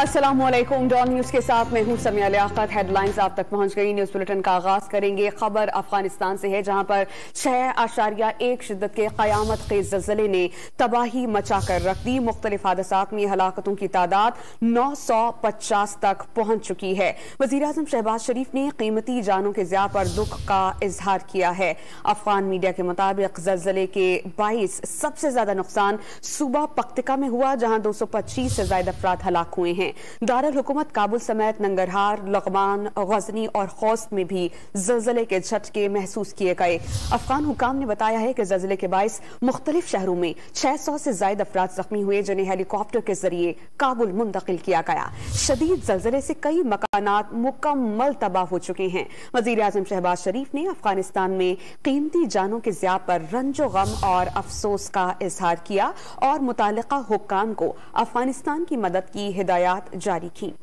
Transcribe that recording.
अस्सलामुअलैकुम। Don news के साथ मैं हूं समिया लियाकत। हेडलाइंस आप तक पहुंच गई। न्यूज बुलेटिन का आगाज करेंगे। खबर अफगानिस्तान से है, जहां पर 6.1 शिद्दत के कयामत के ज़लज़ले ने तबाही मचाकर रख दी। मुख्तलिफ हादसात में हलाकतों की तादाद 950 तक पहुंच चुकी है। वज़ीर-ए-आज़म शहबाज शरीफ ने कीमती जानों के ज़िया पर दुख का इजहार किया है। अफगान मीडिया के मुताबिक ज़लज़ले के 22 सबसे ज्यादा नुकसान सूबा पख्तिका में हुआ, जहां 225 से ज्यादा अफराद हलाक हुए हैं। दारुल हुकूमत काबुल समेत नंगरहार, लग़मान, गजनी और खौस्त में भी ज़लज़ले के झटके महसूस किए गए। अफगान हुकाम ने बताया है कि ज़लज़ले के बाइस मुख्तलिफ शहरों में 600 से ज्यादा अफराद जख्मी हुए, जिन्हें हेलीकॉप्टर के जरिए काबुल मुंतकिल किया गया। शदीद ज़लज़ले से कई मकानात मुकम्मल तबाह हो चुके हैं। वज़ीर-ए-आज़म शहबाज शरीफ ने अफगानिस्तान में कीमती जानों के ज़िया पर रंजो गम और अफसोस का इजहार किया और मुताल्लिका हुक्काम को अफगानिस्तान की मदद की हिदायत जारी की।